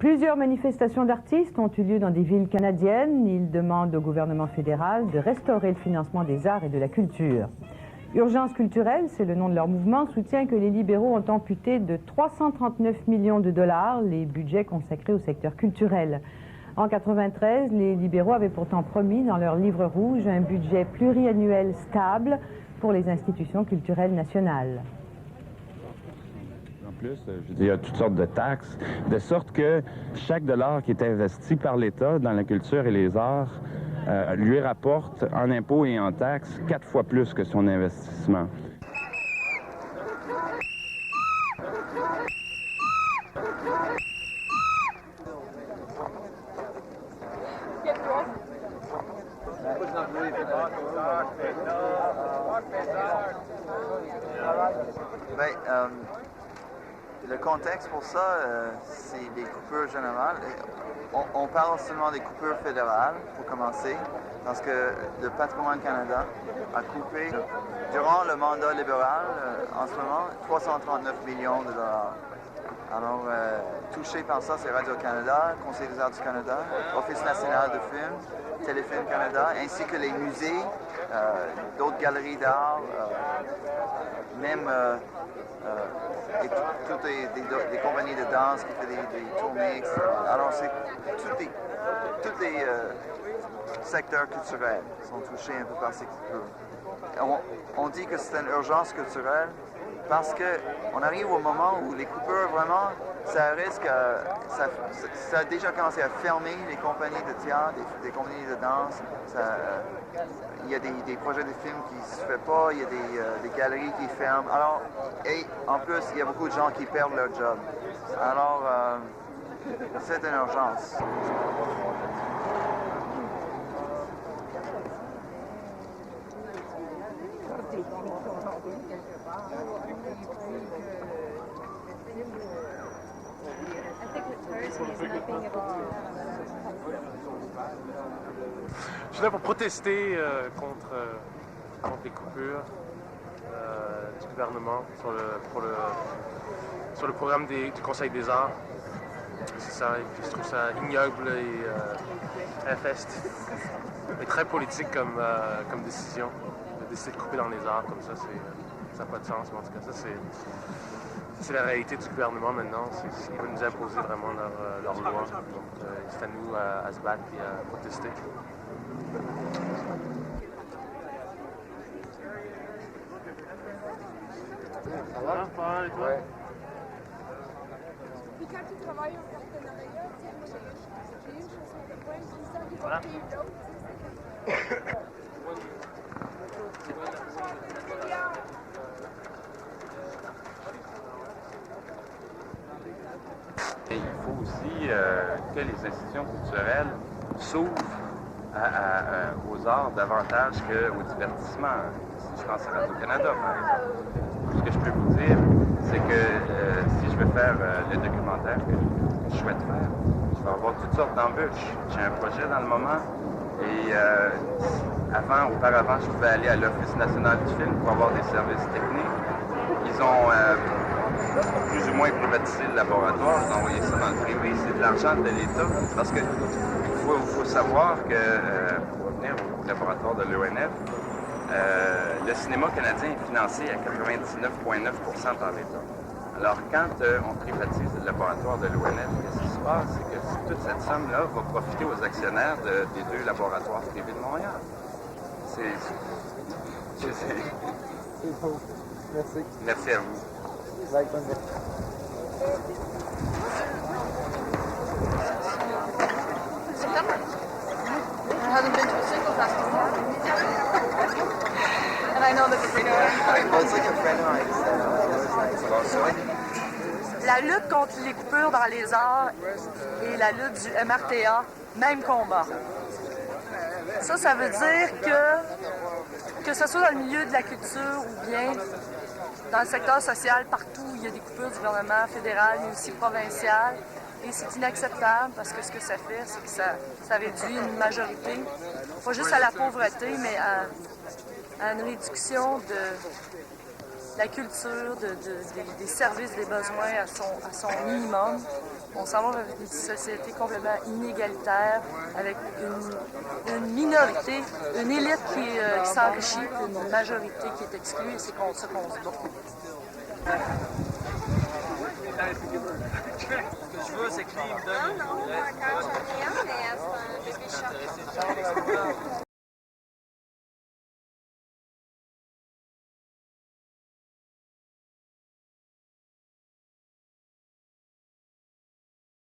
Plusieurs manifestations d'artistes ont eu lieu dans des villes canadiennes. Ils demandent au gouvernement fédéral de restaurer le financement des arts et de la culture. Urgence culturelle, c'est le nom de leur mouvement, soutient que les libéraux ont amputé de 339 millions de dollars les budgets consacrés au secteur culturel. En 1993, les libéraux avaient pourtant promis dans leur livre rouge un budget pluriannuel stable pour les institutions culturelles nationales. En plus, il y a toutes sortes de taxes, de sorte que chaque dollar qui est investi par l'État dans la culture et les arts lui rapporte en impôts et en taxes 4 fois plus que son investissement. Le contexte pour ça, c'est des coupures générales. On parle seulement des coupures fédérales, pour commencer, parce que le Patrimoine Canada a coupé, durant le mandat libéral, en ce moment, 339 millions de dollars. Alors, touché par ça, c'est Radio-Canada, Conseil des arts du Canada, Office national de films, Téléfilm Canada, ainsi que les musées, d'autres galeries d'art, même toutes des compagnies de danse qui font des tournées, etc. Alors, c'est tous les secteurs culturels sont touchés un peu par ces coupures. On dit que c'est une urgence culturelle parce qu'on arrive au moment où les coupures, vraiment, ça risque, ça a déjà commencé à fermer les compagnies de théâtre, des compagnies de danse. Il y a des projets de films qui ne se font pas, il y a des galeries qui ferment. Alors, et en plus, il y a beaucoup de gens qui perdent leur job. Alors, c'est une urgence. Je suis là pour protester contre les coupures du gouvernement sur le programme du Conseil des arts. C'est ça, je trouve ça ignoble et infeste. Et très politique comme décision, de décider de couper dans les arts comme ça, ça n'a pas de sens. Mais en tout cas, ça c'est la réalité du gouvernement maintenant. Ils veulent nous imposer vraiment leurs lois. Donc c'est à nous à se battre et à protester. Ça va? Et toi? Ouais. Puis quand tu travailles en partenariat, tu sais, moi j'ai une chose sur le point, puis ça, il va Voilà. payer l'autre. Et il faut aussi que les institutions culturelles s'ouvrent aux arts davantage qu'au divertissement. Si je pense à Radio-Canada, par exemple. Ce que je peux vous dire, c'est que si je veux faire le documentaire que je souhaite faire, je vais avoir toutes sortes d'embûches. J'ai un projet dans le moment et auparavant, je pouvais aller à l'Office national du film pour avoir des services techniques. Ils ont plus ou moins privatisé le laboratoire, ils ont envoyé ça dans le privé. C'est de l'argent de l'État parce que faut savoir que pour revenir au laboratoire de l'ONF, le cinéma canadien est financé à 99,9% par l'État. Alors, quand on privatise le laboratoire de l'ONF, qu'est-ce qui se passe? C'est que toute cette somme-là va profiter aux actionnaires des deux laboratoires privés de Montréal. C'est beau. Merci. Merci à vous. Bye, bonne I haven't been to a single festival. And I know that the Well, it's like a friend of mine said, La lutte contre les coupures dans les arts et la lutte du MRTA, même combat. Ça veut dire que ce soit dans le milieu de la culture ou bien dans le secteur social, partout où il y a des coupures du gouvernement fédéral, mais aussi provincial. Et c'est inacceptable parce que ce que ça fait, c'est que ça réduit une majorité, pas juste à la pauvreté, mais à une réduction la culture, des services, des besoins à son minimum. On s'en va vers une société complètement inégalitaire, avec une minorité, une élite qui s'enrichit, une majorité qui est exclue, et c'est contre ça qu'on se bat. Ce que je veux, c'est que lui, il me donne... Non, pas encore, j'en ai un, mais c'est un bébé chat.